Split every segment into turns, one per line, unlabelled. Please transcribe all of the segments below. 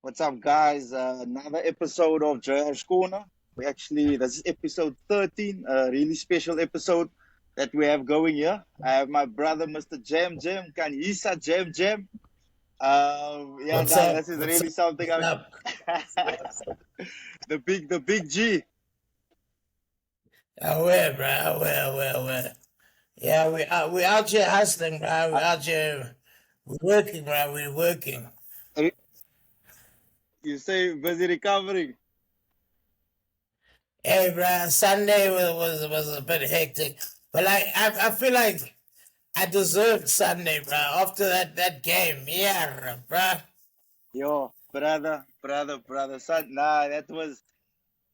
What's up, guys? Another episode of JR's Corner. This is episode 13, a really special episode that we have going here. I have my brother, Mr Jamjam, Khanyisa Jamjam.
What's
Nah,
up?
this is
What's up?
really something.
What's up?
The big G.
Well. Yeah, we out here hustling, bro. We
Uh,
out here, we working, bro. We working.
you say busy recovering.
Hey, bro. Sunday was a bit hectic, but I feel like I deserved Sunday, bro. After that game, yeah, bro.
Yo, brother, son. Nah, that was,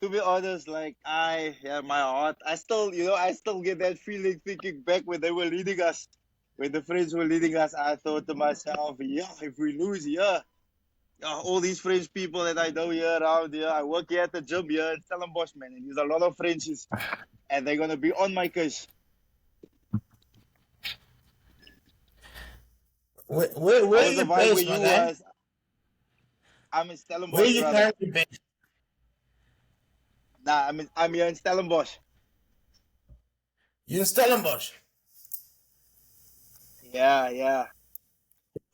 to be honest, my heart, I still get that feeling thinking back when they were leading us, when the French were leading us. I thought to myself, yeah, if we lose here, yeah, all these French people that I know here around here, I work here at the gym here in Stellenbosch, man, and there's a lot of Frenchies, and they're gonna be on my case. How
Where
was the
you
vibe where
based, my
you
guy?
was? I'm in
Where
Stellenbosch,
you
brother.
currently based?
Nah, I'm here in Stellenbosch.
You in Stellenbosch,
Yeah.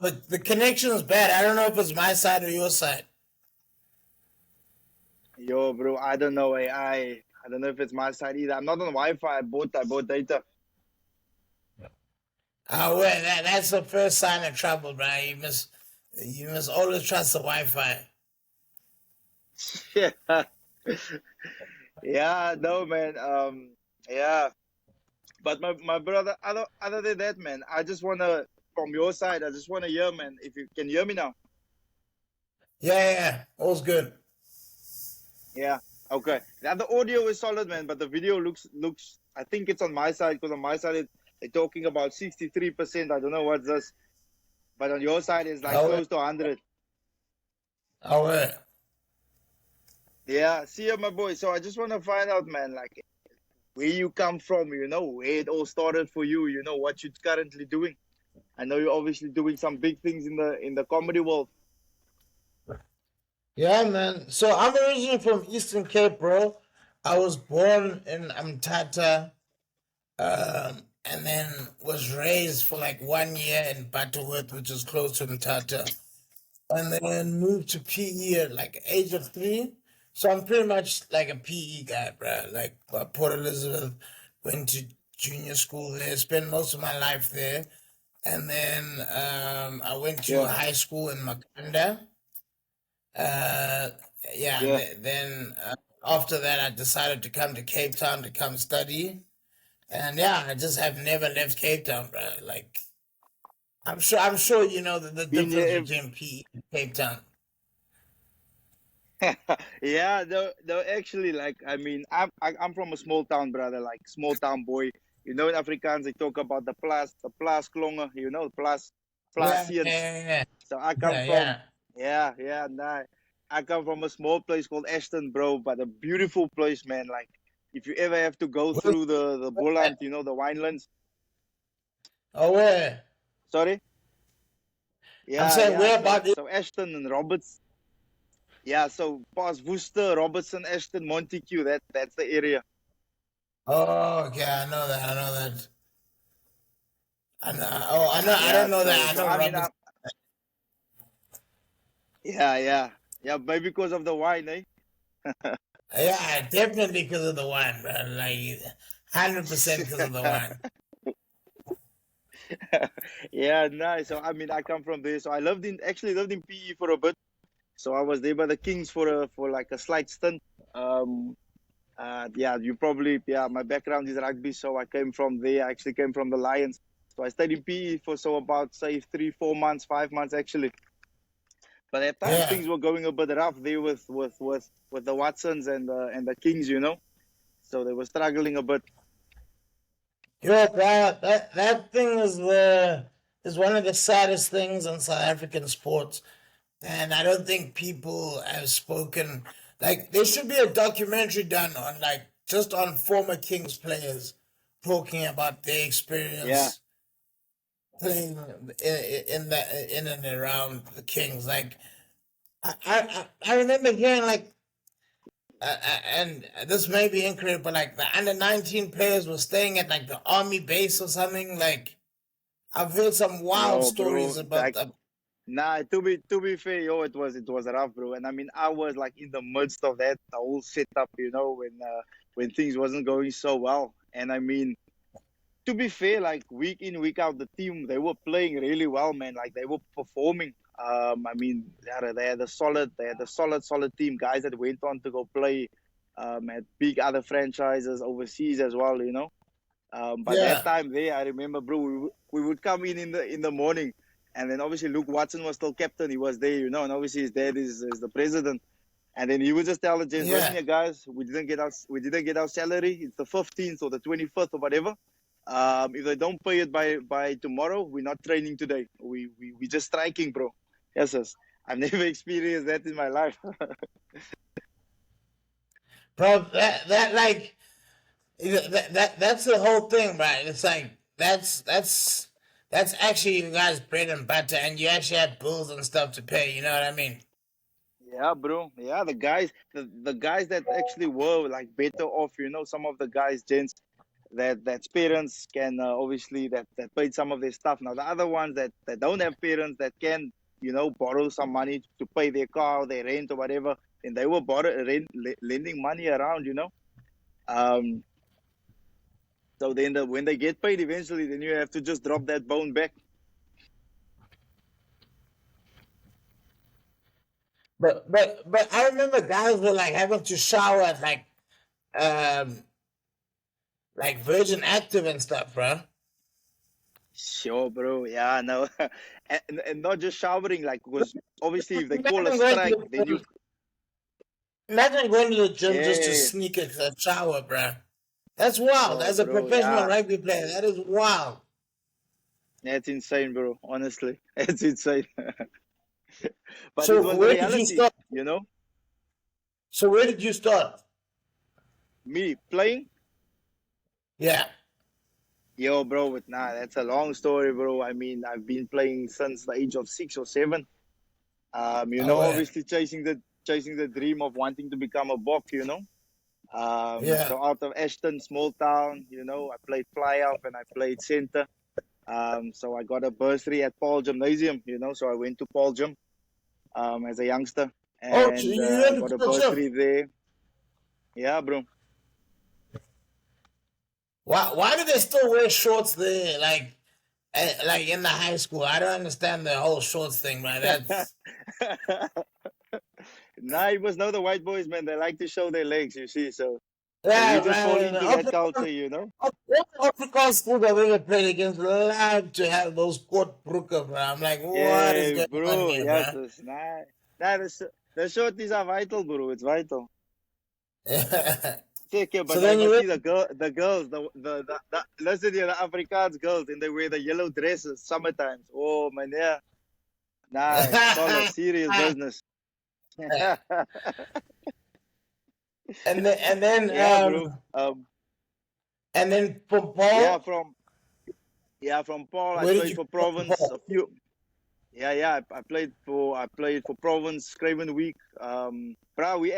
but the connection is bad. I don't know if it's my side or your side.
Yo, bro, I don't know. I don't know if it's my side either. I'm not on Wi-Fi. I bought data.
Well, that's the first sign of trouble, bro. You must always trust the Wi-Fi.
Yeah, yeah, no, man. Yeah, but my brother. Other than that, man, I just wanna from your side. I just wanna hear, man. If you can hear me now.
Yeah. All's good.
Yeah. Okay. Now the audio is solid, man, but the video looks. I think it's on my side because on my side they're talking about 63%. I don't know what's this, but on your side it's like
Oh, well.
close to 100.
Well.
Yeah. See you, my boy. So I just want to find out, man, like where you come from, where it all started for you, what you're currently doing. I know you're obviously doing some big things in the comedy world.
Yeah, man. So I'm originally from Eastern Cape, bro. I was born in Amtata, and then was raised for like 1 year in Butterworth, which is close to Amtata, and then moved to PE at like age of 3. So I'm pretty much like a PE guy, bro. Like Port Elizabeth, went to junior school there, spent most of my life there, and then I went to
Yeah,
high school in Makanda. Uh, yeah,
yeah.
then after that, I decided to come to Cape Town to come study, and yeah, I just have never left Cape Town, bro. Like I'm sure you know the
Been
difference
here.
between PE and Cape Town.
Yeah, no, actually, like, I'm from a small town, brother, like small town boy. In Afrikaans, they talk about the klonge,
Yeah,
Plasians.
yeah,
So I come
yeah,
from,
yeah.
yeah, nah. I come from a small place called Ashton, bro, but a beautiful place, man. Like, if you ever have to go
Where,
through the Boland, the winelands.
oh, where?
Sorry?
I'm
Yeah,
saying
yeah.
where
So
about it?
so Ashton and Roberts. Yeah, so past Worcester, Robertson, Ashton, Montague. That's the area.
Oh, okay, I know that. I know that. I know. Oh, I know. I
Yeah,
don't know
so
that. I
so
know
I mean,
Robert.
yeah, but because of the wine, eh?
Yeah, definitely because of the wine, bro. Like 100% because of the wine.
Yeah, nice. So I mean, I come from there. So I actually lived in PE for a bit. So I was there by the Kings for like a slight stint. Um, yeah, my background is rugby, so I came from there. I actually came from the Lions. So I stayed in PE for so about say 3, 4 months, 5 months actually. But at times
Yeah.
things were going a bit rough there with the Watsons and the Kings. So they were struggling a bit.
Yeah, bro, that thing is one of the saddest things in South African sports, and I don't think people have spoken. Like there should be a documentary done on like just on former Kings players talking about their
Yeah,
experience playing in and around the Kings. Like I remember hearing like, and this may be incorrect, but like the under 19 players were staying at like the army base or something. Like I've heard some wild
Yo,
stories
bro,
about
like
the.
nah. To be fair, yo, it was rough, bro. And I mean, I was like in the midst of that the whole setup, when things wasn't going so well. And I mean, to be fair, like week in week out, the team they were playing really well, man. Like they were performing. I mean, they had a solid team. Guys that went on to go play at big other franchises overseas as well. But that
Yeah,
time there, I remember, bro, we would come in the morning, and then obviously Luke Watson was still captain. He was there, and obviously his dad is the president. And then he would just tell the gents, listen
yeah.
here, guys, we didn't get our salary. It's the 15th or the 25th or whatever. If they don't pay it by tomorrow, we're not training today. We just striking, bro. Yes, yes. I've never experienced that in my life.
Bro, that like that's the whole thing, right? It's like that's actually you guys' bread and butter, and you actually had bills and stuff to pay. You know what I mean?
Yeah, bro. Yeah, the guys that actually were like better off, some of the guys, gents, that's parents can obviously that paid some of their stuff. Now the other ones that don't have parents that can borrow some money to pay their car, their rent or whatever, and they were lending money around. Um, so then when they get paid eventually, then you have to just drop that bone back.
But I remember guys were like having to shower at um like Virgin Active and stuff, bro.
Sure, bro. Yeah, no, and not just showering, like, because obviously if they call a
Imagine going to
strike,
the
then you,
gym. Imagine going to the gym just to
yeah,
sneak a shower, bro. That's wild.
sure,
As a
bro.
professional
Yeah,
rugby player, that is wild.
that's insane, bro. Honestly, it's insane. But it
So
was the
where did you
reality,
start? So where did you start?
Me playing,
Yeah.
yo, bro. But nah, that's a long story, bro. I mean, I've been playing since the age of 6 or 7.
Oh yeah.
Obviously chasing the dream of wanting to become a bok.
Yeah.
So out of Ashton, small town, I played fly off and I played center. So I got a bursary at Paul Gymnasium, so I went to Paul Gym as a youngster
Oh, so
and
you went
got
to
a
the gym.
bursary there. Yeah, bro.
Why do they still wear shorts there? Like in the high school, I don't understand the whole shorts thing, man. That's
Nah, you must know the white boys, man. They like to show their legs, you see. So we
yeah,
just fall
man.
into that culture.
All African schools I've ever played against love to have those court brooker, bro. I'm like, what is
Yeah,
going on
bro.
here,
Yes,
bro?
it's nah. Nah, the shorties are vital, bro. It's vital. Take care,
So
but I
then you
must
went.
see the girls, the listen here, the Afrikaans girls, and they wear the yellow dresses summertime. Oh man, yeah, nah, solid, serious business.
and then
Yeah, bro.
and then from
Yeah,
Paul,
from Paul, I
where did
played
you
for
go from
Province a
Paul?
few. Yeah. I played for Province Craven Week. Bro, we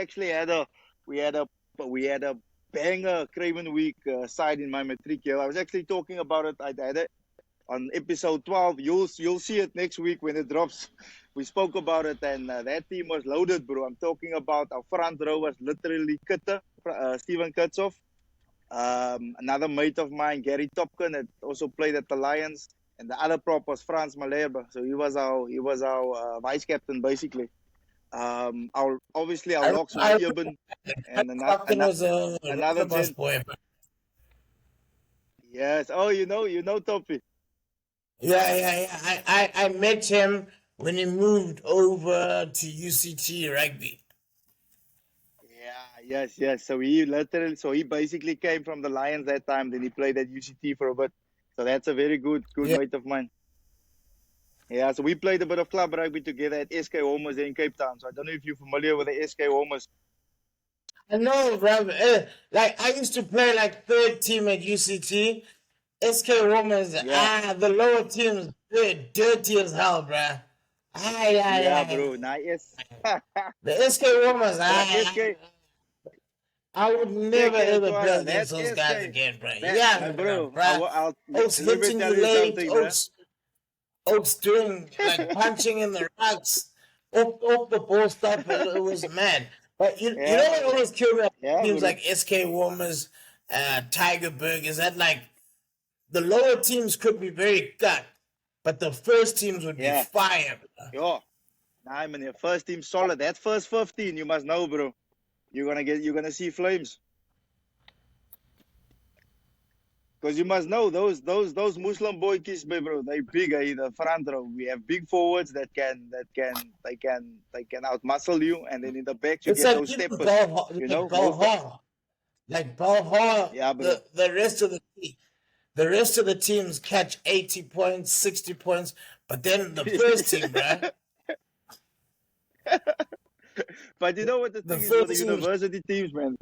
had a banger Craven Week side in my matric year. I was actually talking about it. I had it on episode 12. You'll see it next week when it drops. We spoke about it, and that team was loaded, bro. I'm talking about our front row was literally Kutter, Steven Kutzoff. Another mate of mine, Gary Topkin, that also played at the Lions, and the other prop was Frans Malherbe. So he was our vice captain basically. Our locks was
I
Eben, and
Captain was a
another
Rondebosch
gent.
boy.
Yes. Oh, Topi.
Yeah. I met him when he moved over to UCT rugby.
Yeah. Yes. So he basically came from the Lions that time. Then he played at UCT for a bit. So that's a very good
Yeah.
mate of mine. Yeah, so we played a bit of club rugby together at SK Homers in Cape Town. So I don't know if you're familiar with the SK Homers.
I know, bro. Like I used to play like third team at UCT. SK Women's
Yeah,
the lower teams, they're dirty as hell, bruh. I,
Yeah, bro. Nah, yes.
the SK Warmers,
But SK,
I would
check
never
it,
ever play
Twala. That
against those guys
SK,
again, bro.
that,
Yeah,
bro.
bro. Oaks
Let me
hitting
tell
you
you
late,
something, bro.
Oaks doing like punching in the rugs, off the ball stuff. It was mad. But you know
Yeah,
what always killed me about
yeah,
teams
bro.
like SK Warmers, Tigerberg is that like the lower teams could be very cut, but the first teams would be
Yeah,
fire.
yo. Nah, man, your first team solid. That first 15, you must know, bro. You're gonna see flames. Because you must know those Muslim boy kids, bro. They big in the front row. We have big forwards they can outmuscle you, and then in the back you
It's
get
like
those
even
steppers. You know, most of
Balha, like Balha,
yeah, bro.
the rest of the rest of the teams catch 80 points, 60 points, but then the first team, bruh,
But you know what the
the
thing is with the
first team,
university teams, man.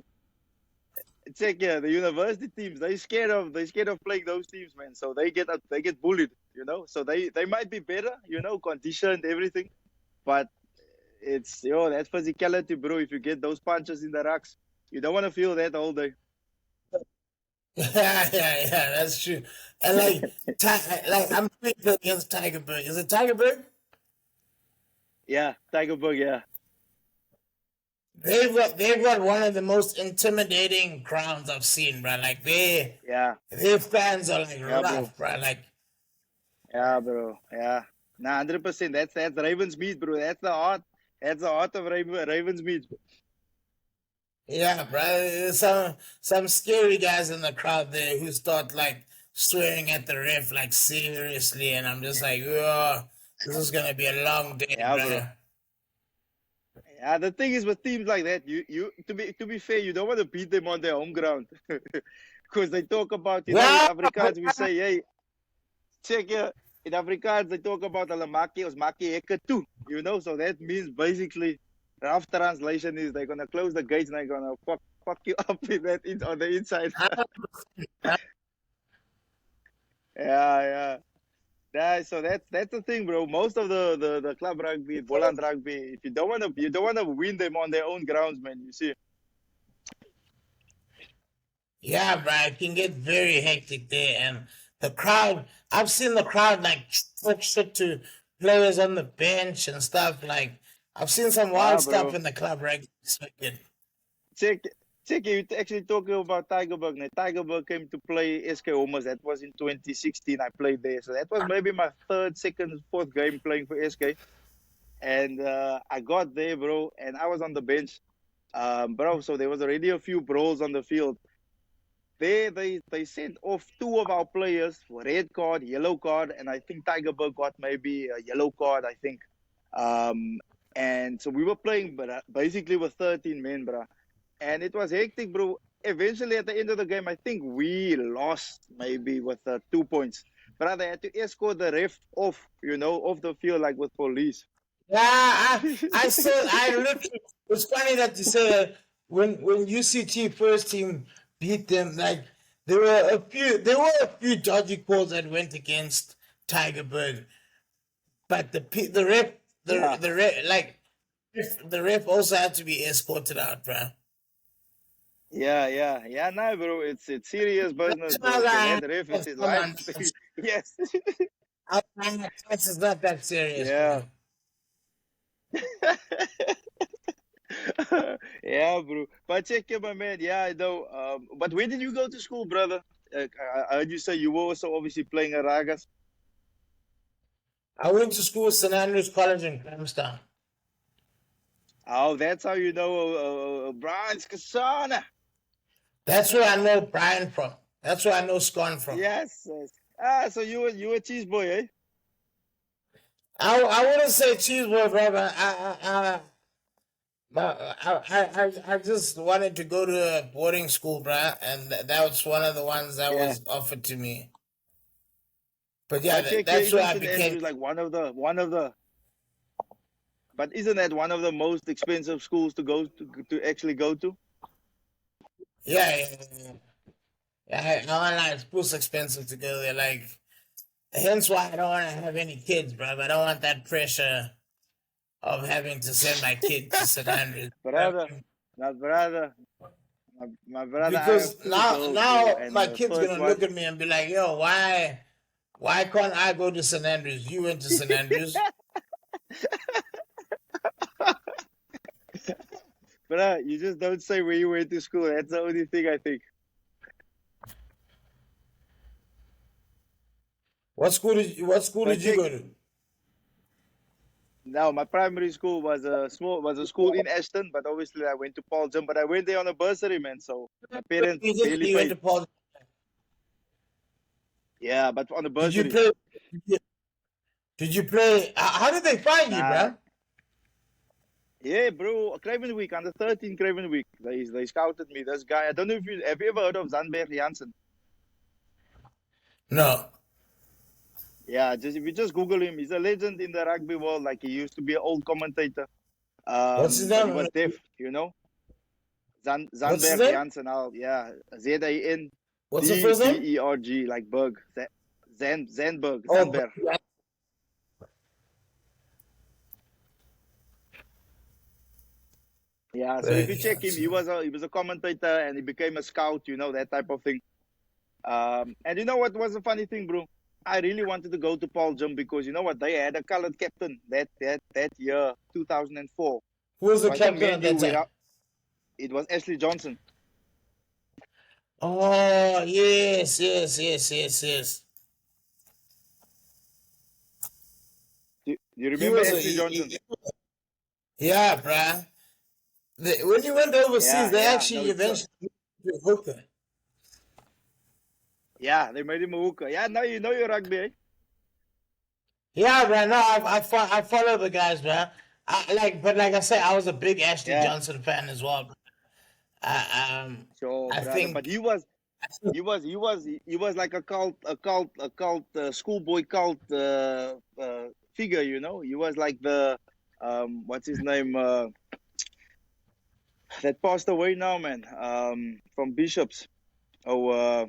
Check yeah, the university teams. They scared of playing those teams, man. So they get bullied. You know, so they might be better. You know, conditioned everything, but it's that physicality, bro. If you get those punches in the racks, you don't want to feel that all day.
yeah, that's true. And like I'm picking against Tigerberg. Is it Tigerberg?
Yeah, Tiger Bug. Yeah,
They've got one of the most intimidating crowds I've seen, bro. Like
yeah,
their fans are like
yeah, bro.
rough, bro. Like
Yeah, bro. Yeah, nah, 100%. That's Ravens meat, bro. That's the heart. That's the heart of Ravens meat.
yeah, bro. There's some scary guys in the crowd there who start like swearing at the ref like seriously, and I'm just like, oh, this is gonna be a long day,
Yeah, bro.
bro.
Yeah, the thing is with teams like that, you to be fair, you don't want to beat them on their home ground, because they talk about in
Yeah,
Afrikaans we say hey check here in Afrikaans they talk about hulle maak jy ons maak jy hekke toe, so that means basically rough translation is they're gonna close the gates and they're gonna fuck you up in on the inside. Yeah, yeah. So that's the thing, bro. Most of the club rugby, Boland rugby, if you don't wanna win them on their own grounds, man. You see.
yeah, bro. It can get very hectic there, and the crowd. I've seen the crowd like talk shit to players on the bench and stuff. Like I've seen some wild
Yeah,
stuff
bro.
in the club rugby circuit.
Check check you actually talking about Tigerberg. Now, Tigerberg came to play SK Homers. That was in 2016. I played there, so that was maybe my third, second, fourth game playing for SK. And I got there, bro, and I was on the bench, bro. So there was already a few brawls on the field. They sent off two of our players for red card, yellow card, and I think Tigerberg got maybe a yellow card. I think. Um, and so we were playing, but basically with 13 men, bro, and it was hectic, bro. Eventually, at the end of the game, I think we lost maybe with 2 points. But they had to escort the ref off, off the field like with police.
Yeah, I saw. I literally. It's funny that you say that when UCT first team beat them. Like there were a few dodgy calls that went against Tigerberg, but the ref
Yeah,
the ref like the ref also had to be escorted out, bro.
yeah. No, bro, it's serious business,
That's
bro.
not
For
like
that ref, it's his
come
life.
on,
Yes.
this is not that serious,
Yeah.
bro.
Yeah, bro. But check it, my man. Yeah, I know. But where did you go to school, brother? I heard you say you were also obviously playing a ragas.
I went to school at St Andrews College in Grahamstown.
Oh, that's how you know Brian's Kasana.
That's where I know Brian from. That's where I know Scon from.
Yes. So you were cheese boy, eh?
I wouldn't say cheese boy, bro, but I just wanted to go to a boarding school, bro, and that was one of the ones that
Yeah.
was offered to me. But yeah,
But check here,
that's where
isn't
I
St.
became.
Andrews like one of the but isn't that one of the most expensive schools to go to actually go to?
Yeah. No, like it's most expensive to go there. Like, hence why I don't want to have any kids, bro. I don't want that pressure. of having to send my kid to St Andrews. You know what
brother,
I mean?
my brother, my brother. I have
Because
two
now
girls, bro,
now
and
my
the
kid's
first
gonna
one,
look at me and be like, "Yo, why can't I go to St Andrews? You went to St Andrews.
brother, you just don't say where you went to school. That's the only thing I think.
What school
But
did you
check.
go to?
Now, my primary school was a school in Ashton, but obviously I went to Paul Jim. But I went there on a bursary, man. So my parents barely
You went
paid.
to Paul.
Yeah, but on a
Did you
bursary.
play? Did you, did you play? How did they find you,
Nah,
bro?
yeah, bro. Craven Week under 13 Craven Week. They scouted me. This guy. I don't know if you have you ever heard of Zandberg Jansen.
No.
Yeah, just if you just Google him, he's a legend in the rugby world. Like he used to be an old commentator.
What's his
But he
name?
was deaf. You know,
What's his
Zandberg
name?
Jansen. Yeah, ZANDBERG,
What's the first name?
like Berg. Zandberg.
Oh,
Zandberg. Yeah, so if you check him, he was a commentator and he became a scout, that type of thing. And you know what was the funny thing, bro? I really wanted to go to Paul Jim because you know what? They had a colored captain that year, 2004.
Who was the
So I think me
captain
and
at that
you,
time?
it was Ashley Johnson.
Oh, yes, yes, yes, yes, yes.
Do you
He
remember
was a
Ashley Johnson?
yeah, bruh. When he went overseas,
Yeah,
they
yeah. No,
actually
it's
eventually made him a hooker.
yeah, they made him a hooker. Yeah, now you know your rugby, eh?
Yeah, bruh. No, I follow the guys, bruh. But like I said, I was a big Ashley
Yeah,
Johnson fan as well. I,
sure,
I
brother. But
think
he was like a cult schoolboy cult figure. He was like the what's his name that passed away now, man. From Bishops. Oh,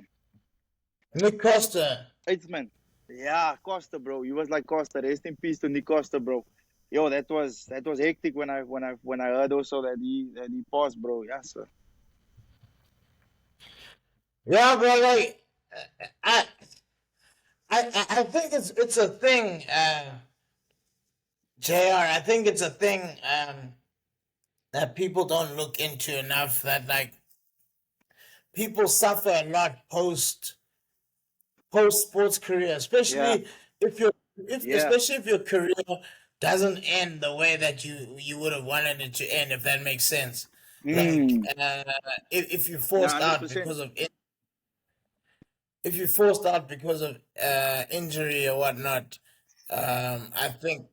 Nick Costa.
eighth man. Yeah, Costa, bro. He was like Costa. Rest in peace to Nick Costa, bro. Yo, that was hectic when I heard also that he passed, bro. Yeah, sir.
Yeah, bro. Like I, I think it's a thing, Jr. I think it's a thing that people don't look into enough. That like people suffer a lot post sports career,
Yeah,
especially if
yeah.
especially if your career doesn't end the way that you would have wanted it to end, if that makes sense. Like
Mm.
if you're
No,
forced out
100%.
because of if you're forced out because of injury or whatnot, I think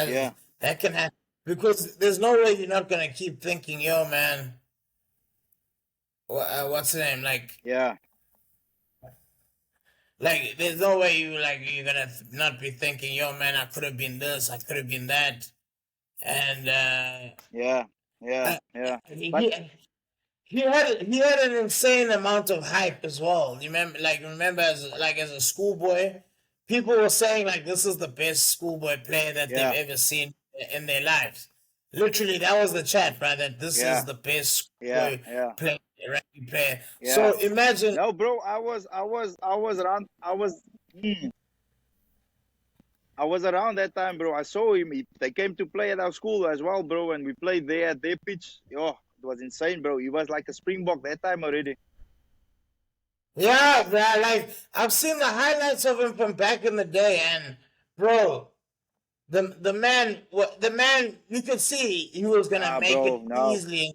Yeah,
that can happen because there's no way you're not gonna keep thinking, yo, man, what's the name?
yeah,
Like, there's no way you're gonna not be thinking, yo, man, I could have been this, I could have been that, and
yeah, yeah,
uh,
yeah. But
he had an insane amount of hype as well. You remember as a schoolboy, people were saying like this is the best schoolboy player that they've
yeah,
ever seen in their lives. Literally, that was the chat, right? That this is
yeah,
the best
yeah,
schoolboy
yeah,
player, rugby player.
yeah.
So imagine,
No, bro, I was around. I was around that time, bro. I saw him. They came to play at our school as well, bro, and we played there at their pitch. Oh, it was insane, bro. He was like a Springbok that time already.
yeah, bro, like I've seen the highlights of him from back in the day, and bro, the man, you could see he was gonna
Ah,
make
bro,
it
no,
easily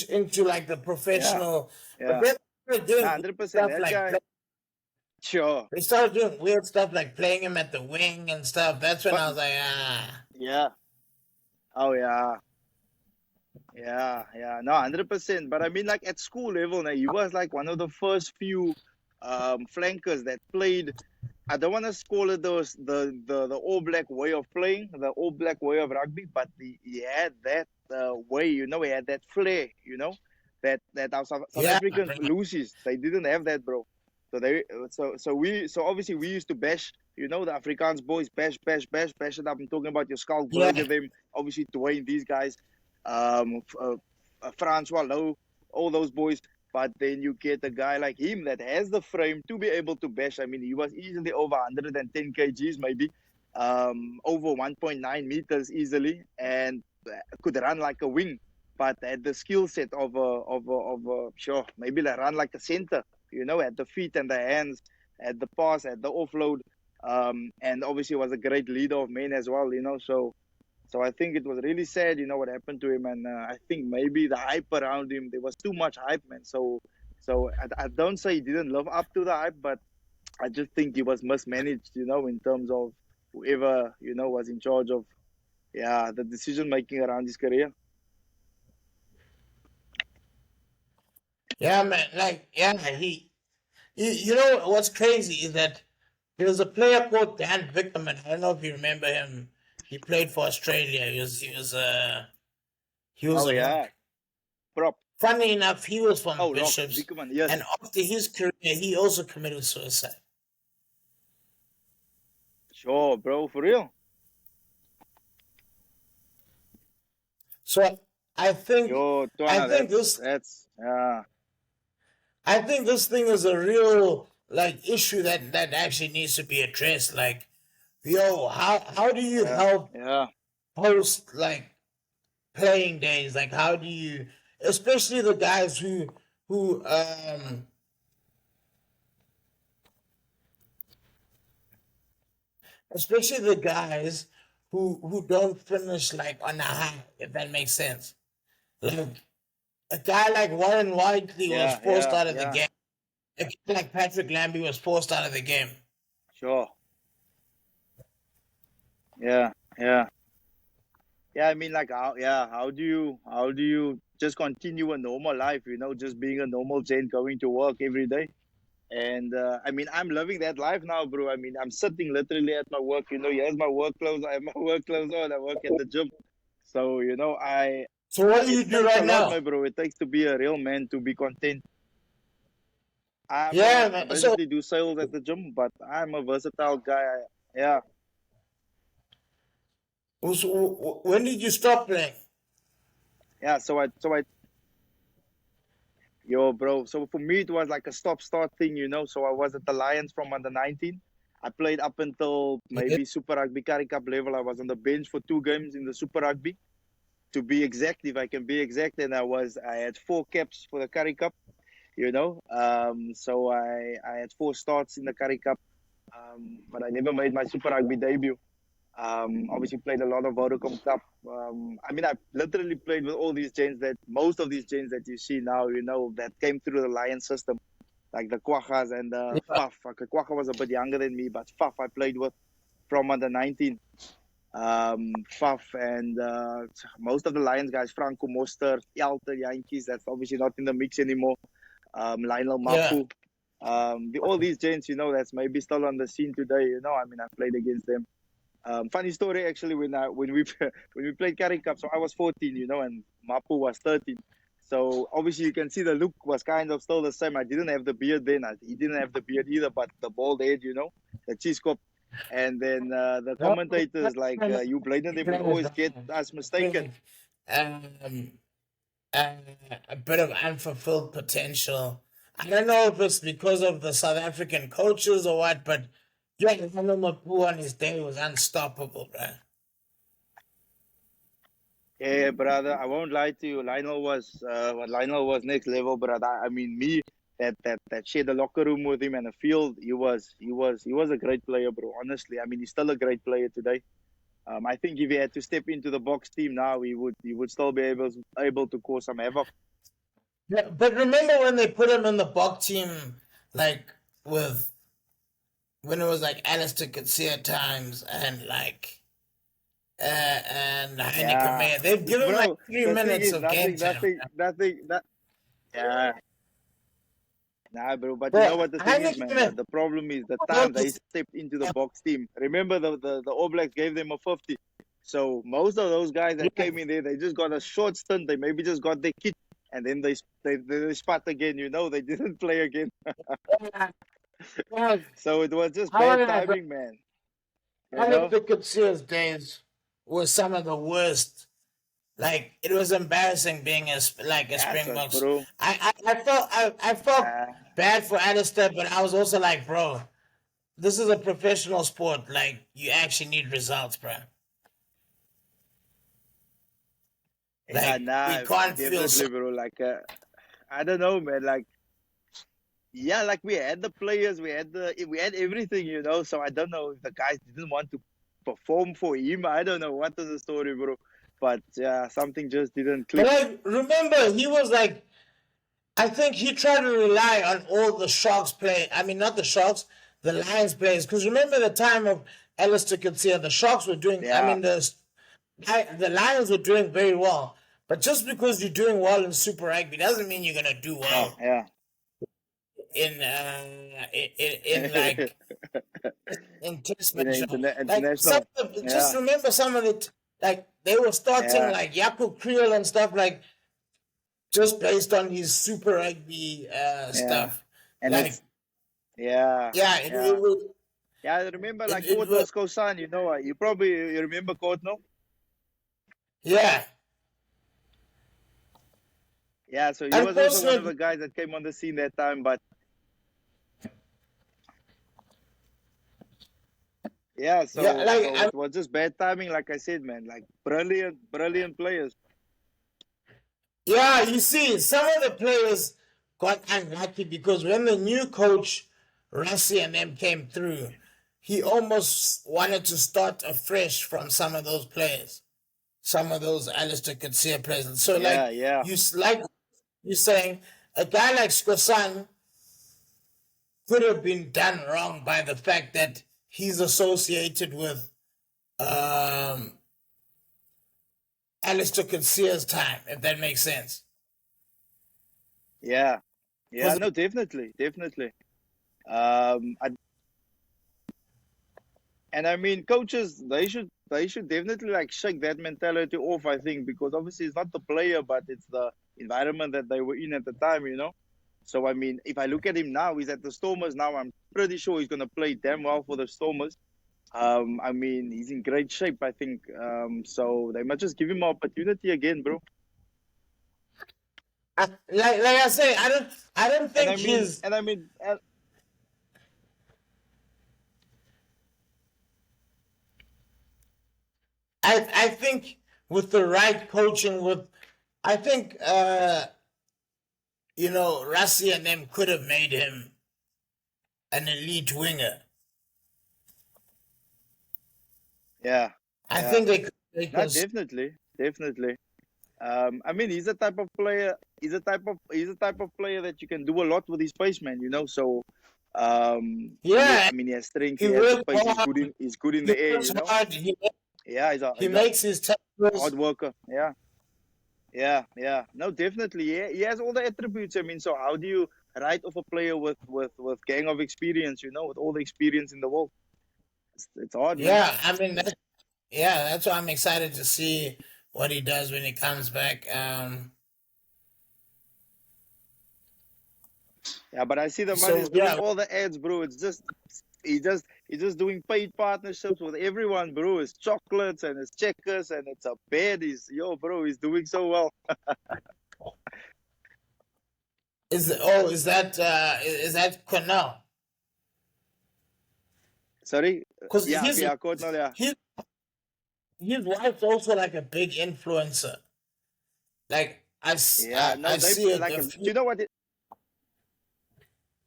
into like the
yeah,
professional, but
yeah,
then they started
nah,
doing weird
100%.
stuff
That guy, sure,
they started doing weird stuff like playing him at the wing and stuff. That's when
but
I was like, ah,
yeah, oh yeah. Yeah, yeah, no, 100%. But I mean, like at school level, now he was like one of the first few flankers that played. I don't want to call it the All Black way of playing, the All Black way of rugby, but he had that way, he had that flair, that our South
yeah,
African
bro.
Lucies they didn't have that, bro. So obviously we used to bash. You know, the Afrikaans boys, bash, bash, bash, bash it up. I'm talking about your
Yeah,
Skalkberger, them, obviously Dwayne, these guys, Francois Lowe, all those boys. But then you get a guy like him that has the frame to be able to bash. I mean, he was easily over 110 kgs, maybe, over 1.9 meters easily, and could run like a wing, but had the skill set of sure, maybe like run like a center, you know, had the feet and the hands, had the pass, had the offload, and obviously was a great leader of men as well, you know. So I think it was really sad, you know, what happened to him, and I think maybe the hype around him, there was too much hype, man. So I don't say he didn't live up to the hype, but I just think he was mismanaged, you know, in terms of whoever, you know, was in charge of, yeah, the decision making around his career.
yeah, man. Like, yeah, you know what's crazy is that there was a player called Dan Vickerman. I don't know if you remember him. He played for Australia. He was
Oh
a lock.
yeah, prop.
Funny enough, he was from
Oh, lock,
Bishops,
Vickerman, yes,
and after his career, he also committed suicide.
sure, bro, for real.
So I think,
Yo,
I
Tuana,
think
that's
this,
that's yeah,
I think this thing is a real like issue that actually needs to be addressed. Like, yo, how do you
yeah,
help
yeah,
host like playing days? Like, how do you, especially the guys who especially the guys who don't finish like on a high, if that makes sense. Like a guy like Warren Whiteley was
yeah,
forced
yeah,
out of the
yeah,
game. A guy like Patrick Lambie was forced out of the game.
sure, yeah, yeah, yeah. I mean, like, how do you just continue a normal life? You know, just being a normal Jane, going to work every day. And I mean, I'm loving that life now, bro. I mean, I'm sitting literally at my work. You know, here's my work clothes. I have my work clothes on. I work at the gym. So you know,
So what do
it
you do
takes a
right
lot, my
now?
bro. It takes to be a real man to be content.
Yeah,
I
man. So
basically do sales at the gym, but I'm a versatile guy. Yeah,
when did you stop playing?
yeah. Yo, bro. So for me, it was like a stop-start thing, you know. So I was at the Lions from under 19. I played up until
Yeah,
maybe Super Rugby Currie Cup level. I was on the bench for 2 games in the Super Rugby, to be exact, if I can be exact. And I had 4 caps for the Currie Cup, you know. So I had 4 starts in the Currie Cup, but I never made my Super Rugby debut. Obviously played a lot of Vodacom Cup. I mean, I literally played with all these chains that most of these chains that you see now, you know, that came through the Lion system, like the Kwachas and the
yeah,
Faf. Okay, Kwacha was a bit younger than me, but Faf I played with from under 19. Faf and most of the Lions guys, Franco Moster, Elton Yankees, that's obviously not in the mix anymore. Lionel
yeah.
Mapu. All these chains, you know, that's maybe still on the scene today. You know, I mean, I played against them. Funny story actually, when we when we played Currie Cup, so I was 14, you know, and Mapu was 13. So obviously you can see the look was kind of still the same. I didn't have the beard then. He didn't have the beard either, but the bald head, you know, the cheese cup. And then the
No,
commentators like you Bladen, would always get us mistaken.
think um, uh, a bit of unfulfilled potential. I don't know if it's because of the South African coaches or what, but yeah, Lionel Mapu on his day was unstoppable, bro.
Yeah, brother, I won't lie to you. Lionel was next level, brother. I mean, me that shared the locker room with him and the field. He was a great player, bro. Honestly, I mean, he's still a great player today. I think if he had to step into the box team now, he would still be able to cause some havoc.
Yeah, but remember when they put him in the Bok team, like with when it was like Alistair Coetzee at times and like and Heineken
Yeah,
Meyer. They've given him like
bro.
three
The thing
minutes
is,
of game
nothing,
time.
nothing, nothing. That yeah, nah, bro. But you
Bro,
know what the thing is,
Heineken
man.
Meyer,
The problem is the time they
notice.
stepped into the box team. Remember the All Blacks gave them a 50. So most of those guys that
Yeah,
came in there, they just got a short stint. They maybe just got their kit, and then they spot again. You know, they didn't play again.
God,
So it was just
how
bad
did I
timing, man. You
I think
know?
the Kutsia days were some of the worst. Like it was embarrassing being a
That's what,
Springboks.
bro.
I felt
Uh,
bad for Alistair, but I was also like, bro, this is a professional sport. Like you actually need results, bro.
yeah,
Like we
nah,
can't feel so.
definitely, bro. Like, I don't know, man. Like, yeah, like we had the players, we had everything, you know. So I don't know if the guys didn't want to perform for him. I don't know what was the story, bro. But yeah, something just didn't
But
click.
like, remember, he was like, I think he tried to rely on all the Sharks play. I mean, not the Sharks, the Lions players. Because remember the time of Alistair Coetzee, the Sharks were doing. I
Yeah,
mean, the Lions were doing very well. But just because you're doing well in Super Rugby doesn't mean you're gonna do
yeah,
well
yeah.
in like in test
In
match.
an
Like some
international.
just
Yeah,
remember some of it. Like they were starting
yeah,
like Jakob Kriel and stuff like just based on his Super Rugby
yeah.
stuff.
And
Like
it's yeah,
yeah,
yeah. Yeah, I remember like
it was
Courtnall's co-son, you know, you probably you remember Courtnall?
yeah.
Yeah, so he was also one of
Unfortunately,
the guys that came on the scene that time. But yeah,
yeah,
so it was just bad timing, like I said, man. Like brilliant players.
yeah. You see, some of the players got unlucky because when the new coach Rassi and them came through, he almost wanted to start afresh from some of those players, some of those Alistair Coetzee players. So
Yeah,
like
yeah,
like you saying, a guy like Skosan could have been done wrong by the fact that he's associated with um Alistair Coetzee's time, if that makes sense.
yeah, yeah.
Because
No, definitely. I, and I mean, coaches they should definitely like shake that mentality off. I think because obviously it's not the player, but it's the environment that they were in at the time, you know. So I mean, if I look at him now, he's at the Stormers now. I'm pretty sure he's going to play damn well for the Stormers. I mean, he's in great shape, I think. So they might just give him an opportunity again, bro.
like I say, I don't
And
think his
I mean,
I think with the right coaching with I think Rassi and them could have made him an elite winger.
yeah,
I
yeah,
think they could make
not
us.
definitely. I mean, he's a type of player. He's a type of player that you can do a lot with his pace, man. You know, so
Yeah,
I mean, he has strength.
he
He has the
works
pace.
hard.
He's good in
He
the air.
works
You know,
hard.
yeah,
He
he's a
makes his tackles.
hard worker. Yeah, yeah, yeah. No, definitely. Yeah, he has all the attributes. I mean, so how do you write off a player with gang of experience? You know, with all the experience in the world, it's hard, man.
Yeah, I mean that's why I'm excited to see what he does when he comes back.
Yeah, but I see the man
So
is doing
yeah,
all the ads, bro. It's just he's just doing paid partnerships with everyone, bro. It's chocolates and it's checkers and it's a bed. He's yo, bro. He's doing so well.
is that Cornell?
Sorry.
Because
Yeah, okay, I caught now. Yeah,
his his wife's also like a big influencer. Like
yeah. No,
I
they
see
like.
a
Do
few.
you know what?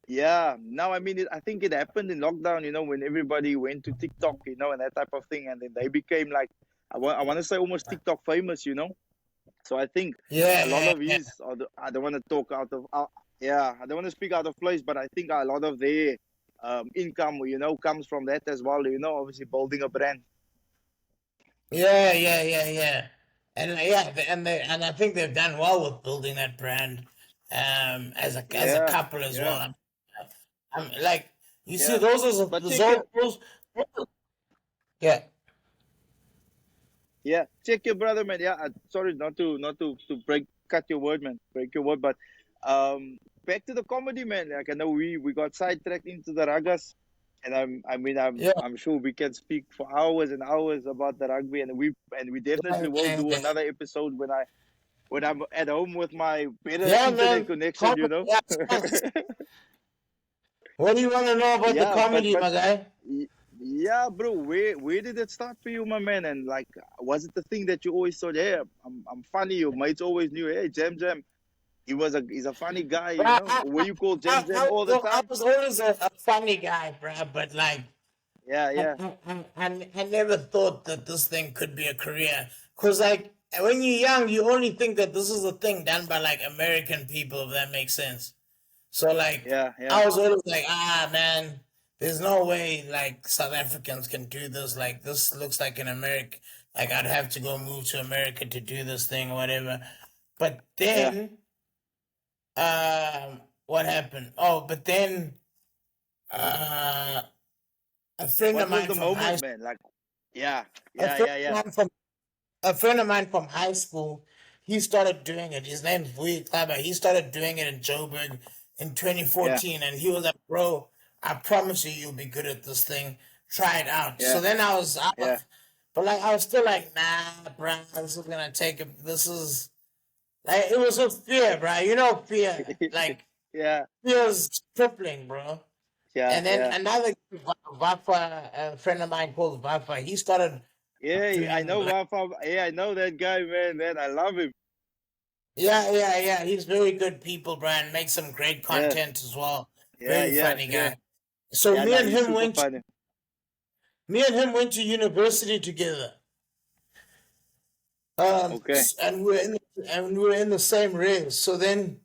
Yeah. Now, I mean, I think it happened in lockdown. You know, when everybody went to TikTok, you know, and that type of thing, and then they became like, I want to say almost TikTok famous. You know. So I think
Yeah,
a lot
yeah,
of
yeah.
his, I don't want to talk out of, yeah, I don't want to speak out of place, but I think a lot of their income, you know, comes from that as well. You know, obviously building a brand.
Yeah. And I think they've done well with building that brand, as a
Yeah,
couple as
yeah,
well. I'm like you see
yeah. But check your,
yeah.
yeah, check your brother, man. Yeah, sorry not to break cut your word, man, break your word, but back to the comedy, man. Like I know we got sidetracked into the ragas, and I mean
Yeah,
I'm sure we can speak for hours and hours about the rugby, and we definitely will
yeah,
do
yeah.
another episode when I'm at home with my better
Yeah,
internet
man.
connection, you
Comedy.
know.
Yeah, what do you want to know about the
Yeah,
comedy,
but
my guy?
y- yeah, bro, where did it start for you, my man? And like, was it the thing that you always thought, hey, I'm funny? Your mates always knew, hey, Jam Jam, he's a funny guy,
But
you know. Were you called Jam Jam all the
I
time?
was always a funny guy, bruh. But like,
Yeah, yeah,
I never thought that this thing could be a career. Cause like when you're young, you only think that this is a thing done by like American people, if that makes sense. So like,
yeah, yeah,
I was always like, man, there's no way like South Africans can do this. Like this looks like an American. Like I'd have to go move to America to do this thing or whatever. But
yeah.
then, what happened? Oh, but then, uh, a friend of
What was
mine
the
from high,
moment, man? Like, yeah,
a
yeah,
friend
yeah,
of
yeah,
mine from a friend of mine from high school, he started doing it. His name's Vui Klaba. He started doing it in Joburg in
yeah,
2014, and he was like, "Bro, I promise you, you'll be good at this thing. Try it out." So
yeah,
then I
yeah,
was, but like I was still like, "Nah, bro, this is gonna take a. This is like it was with fear, bro. You know, fear. Like
yeah,
fear is crippling, bro."
yeah,
And then
yeah.
another Vafa, a friend of mine called Vafa, he started
Yeah, I
doing
know
like.
Rafa. Yeah, I know that guy, man. Man, I love him.
Yeah, yeah, yeah. He's very good people, Brian. Makes some great
Yeah,
content as well.
yeah,
Very
yeah,
funny
yeah.
guy. So
Yeah, nah, he's super funny.
me and him went to university together.
Okay.
And we were in the same race. So then,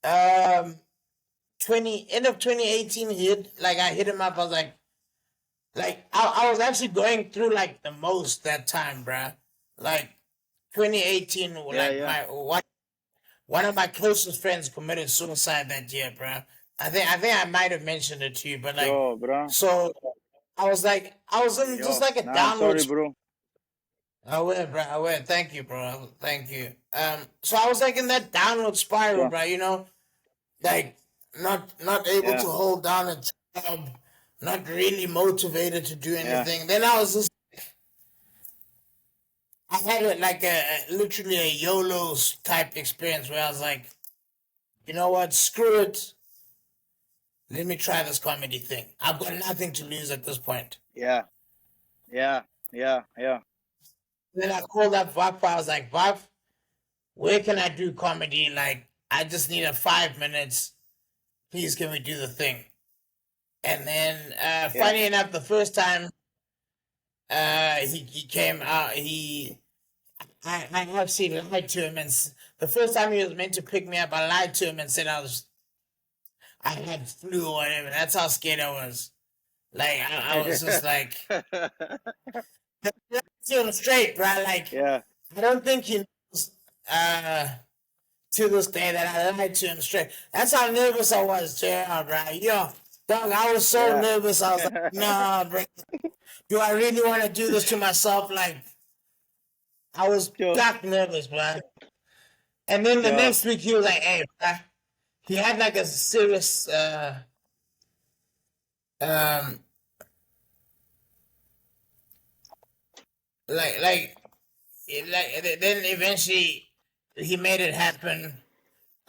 um, end of 2018 hit. Like I hit him up. I was like I was actually going through like the most that time, bruh. Like 2018,
Yeah,
like
yeah.
my one of my closest friends committed suicide that year, bro. I think I might have mentioned it to you, but like,
Yo, bro.
so I was in just
Yo.
like a
Nah, I'm
downward.
sorry, bro.
I will, bro. I will. Thank you, bro. Thank you. So I was like in that downward spiral,
Sure.
bro. You know, like not able
Yeah,
to hold down a job, not really motivated to do
yeah,
anything. Then I was just, I had like literally a YOLO type experience where I was like, you know what, screw it. Let me try this comedy thing. I've got nothing to lose at this point.
yeah, yeah, yeah, yeah,
Then I called up Vav. I was like, Vav, where can I do comedy? Like, I just need a 5 minutes. Please, can we do the thing? And then,
yeah,
funny enough, the first time he came out, I actually lied to him. And the first time he was meant to pick me up, I lied to him and said I had flu or whatever. That's how scared I was. Like, I was just like, to him straight, bro. Like,
yeah,
I don't think he knows to this day that I lied to him straight. That's how nervous I was, JR, bro. Yo, dog, I was so
yeah.
nervous. I was like, nah, bro. Do I really want to do this to myself? Like, I was
Sure,
back nervous, bro. And then the
sure.
next week, he was like, hey, bro. He had like a serious, um, like, like, then eventually he made it happen.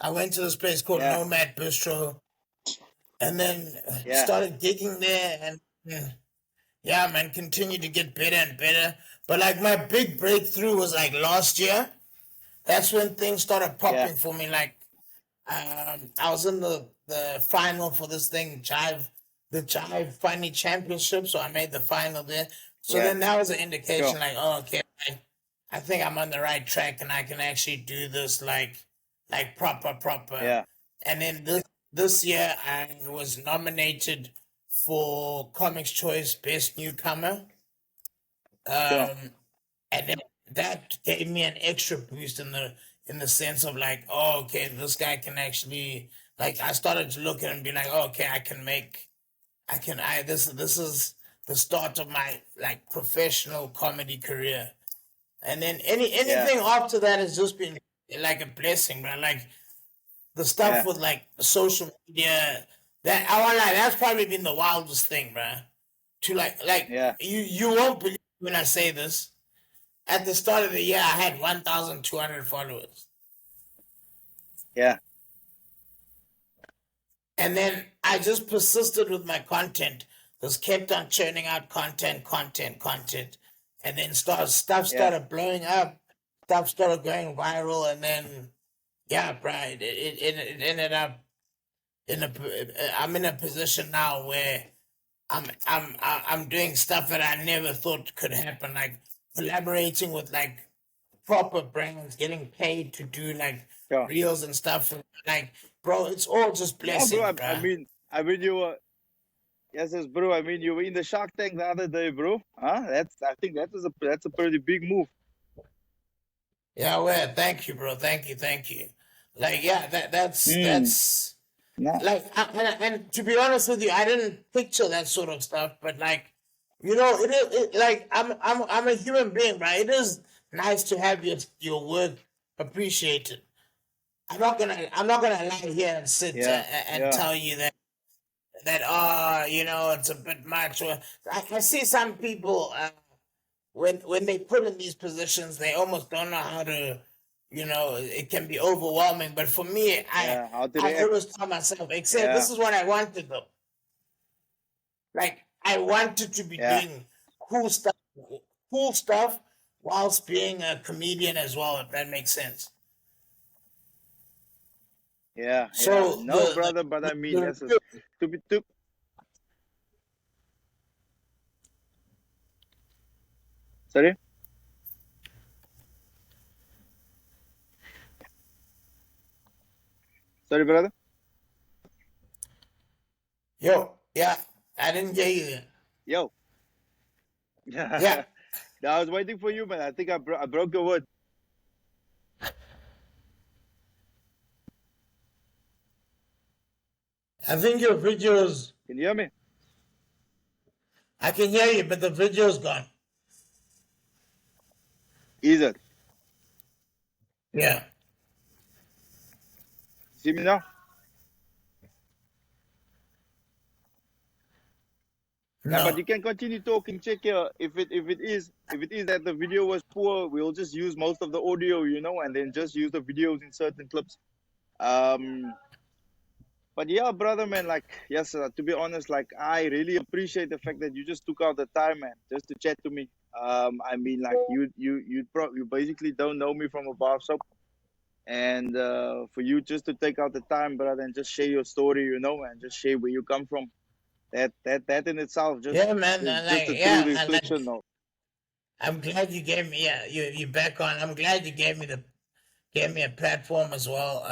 I went to this place called
Yeah,
Nomad Bistro, and then
yeah,
started gigging there, and yeah, man, continued to get better and better. But like my big breakthrough was like last year. That's when things started
yeah,
popping for me. Like, I was in the final for this thing, the Jive Funny Championship. So I made the final there. So
yeah.
then that was an
Sure.
indication, like, oh, okay, I think I'm on the right track, and I can actually do this, like proper.
Yeah,
And then this year, I was nominated for Comics Choice Best Newcomer.
sure.
And then that gave me an extra boost in the sense of like, oh, okay, this guy can actually, like, I started to look at him and be like, oh, okay, this is the start of my like professional comedy career. And then
Yeah,
anything after that has just been like a blessing, man. Like the stuff
yeah,
with like social media, that I won't lie, that's probably been the wildest thing, bruh. To like
yeah,
you won't believe when I say this. At the start of the year, I had 1,200 followers,
yeah,
and then I just persisted with my content. Just kept on churning out content, and then stuff
yeah.
started blowing up. Stuff started going viral, and then yeah, bruh, it ended up in a. I'm in a position now where I'm doing stuff that I never thought could happen, like collaborating with like proper brands, getting paid to do like
Sure.
reels and stuff. Like, bro, it's all just
Yeah, bro.
blessings,
I
bruh.
mean, you were yes, bro. I mean, you were in the Shark Tank the other day, bro. Huh? I think that's a pretty big move.
Yeah, well, thank you, bro. Thank you. Like, yeah,
Hmm.
that's
Nah.
like, and to be honest with you, I didn't picture that sort of stuff, but like, you know, like I'm a human being, right? It is nice to have your work appreciated. I'm not gonna lie here and sit
Yeah,
and
yeah,
tell you that you know, it's a bit much. Or I see some people when they put in these positions, they almost don't know how to. You know, it can be overwhelming. But for me,
yeah. How to
I
react?
always tell myself, except
Yeah,
this is what I wanted though. Like I wanted to be
yeah,
doing cool stuff, cool stuff, whilst being a comedian as well. If that makes sense.
yeah, yeah.
So
No, brother, but I mean, yes,
the
to be to. Sorry, sorry, brother.
yo, yeah, I didn't get you.
Yo.
Yeah,
Yeah, I was waiting for you, but I think I broke your word.
I think your videos.
Can you hear me?
I can hear you, but the video's gone.
Is it?
Yeah,
See me now? Yeah, but
no.
you can continue talking. Check here. If it is that the video was poor, we'll just use most of the audio, and then just use the videos in certain clips. Um, but yeah, brother, man. Like, yes, to be honest, like I really appreciate the fact that you just took out the time, man, just to chat to me. I mean, like you basically don't know me from above, so and for you just to take out the time, brother, and just share your story, and just share where you come from. That in itself
Yeah, man.
just
Like,
a true
yeah, and like,
reflection of.
I'm glad you gave me. Yeah, you back on. I'm glad you gave me a platform as well.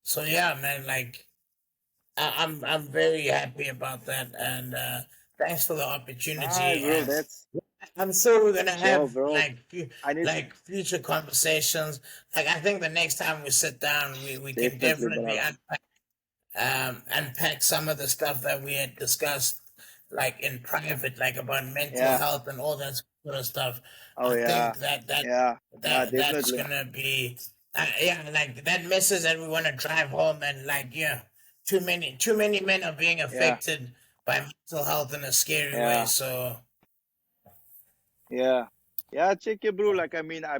So yeah, man. Like, I'm very happy about that, and thanks for the
Nah,
opportunity.
bro,
And
that's
I'm sure we're gonna
sure,
have
bro.
like
I need
future conversations. Like, I think the next time we sit down, we can
definitely,
definitely
brother.
unpack some of the stuff that we had discussed, like in private, like about mental
Yeah.
health and all that sort of stuff.
Oh
I
yeah.
think
Yeah. Nah,
that's
definitely.
gonna be, yeah, like that message that we want to drive home, and like, yeah, too many men are being
Yeah.
affected by mental health in a scary way.
Yeah.
So
Yeah. Yeah, check it, bro. Like, I mean, I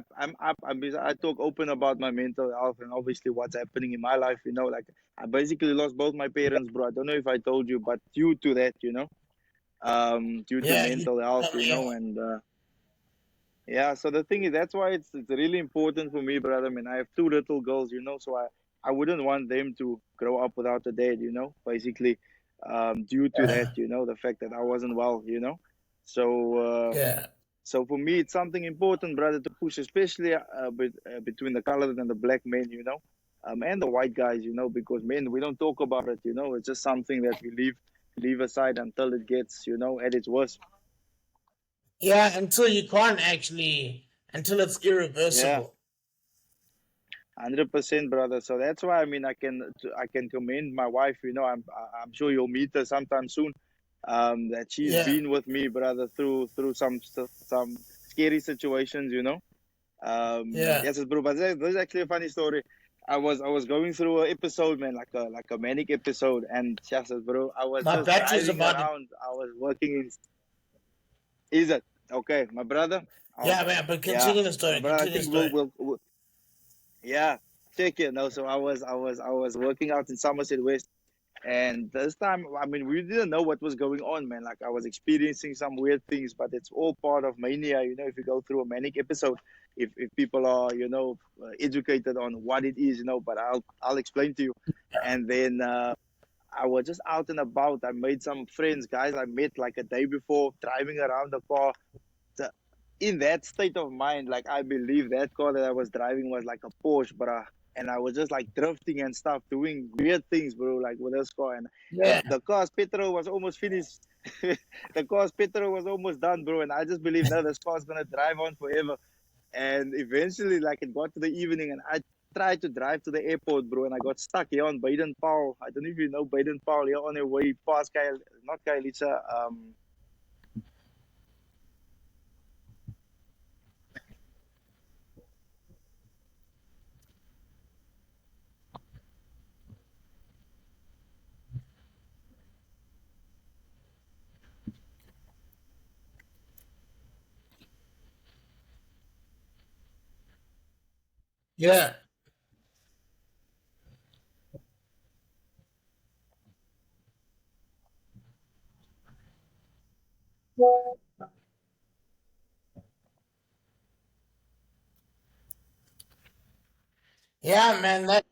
talk open about my mental health and obviously what's happening in my life. Like I basically lost both my parents, bro. I don't know if I told you, but due to that, due to
yeah, you
mental health,
yeah,
and yeah, so the thing is, that's why it's really important for me, brother. I mean, I have two little girls, so I wouldn't want them to grow up without a dad, basically, due to that, the fact that I wasn't well, so
yeah,
so for me, it's something important, brother, to push, especially between the colored and the black men, and the white guys, because men, we don't talk about it, it's just something that we leave aside until it gets, at its worst.
yeah, until you can't actually, until it's
Yeah.
irreversible.
100%, brother. So that's why I mean I can commend my wife. I'm sure you'll meet her sometime soon. That she's
Yeah,
been with me, brother, through some scary situations.
yeah,
Yes, bro. But there's actually a funny story. I was going through an episode, man, like a manic episode, and just bro, I was
My
just
battery's
driving
about to.
around. I was working in. Is it okay, my brother?
Yeah, man, but
Yeah,
continue the
my
story.
brother. I
Continue the
think
story.
we'll yeah, check it. No, so I was working out in Somerset West. And this time, I mean, we didn't know what was going on, man. Like I was experiencing some weird things, but it's all part of mania. If you go through a manic episode, if people are, educated on what it is, but I'll explain to you. And then I was just out and about. I made some friends, guys I met like a day before, driving around the car. The, in that state of mind, like I believe that car that I was driving was like a Porsche, bruh. And I was just like drifting and stuff, doing weird things, bro, like with this car. And
Yeah,
the car's petrol was almost finished. The car's petrol was almost done, bro. And I just believe, no, this car's gonna drive on forever. And eventually, like it got to the evening, and I tried to drive to the airport, bro, and I got stuck here on Baden Powell. I don't know if you know Baden Powell, here on your way past Kyle, not Kailicha.
yeah, yeah, man. That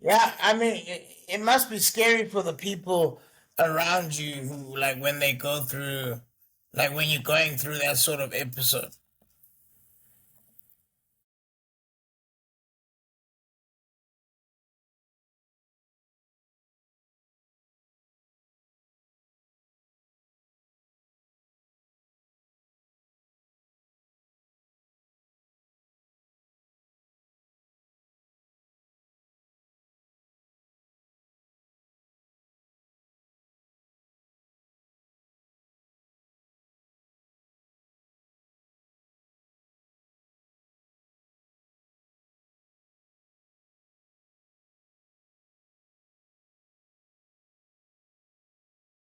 Yeah, I mean, it must be scary for the people around you who, like, when they go through, like, when you're going through that sort of episode.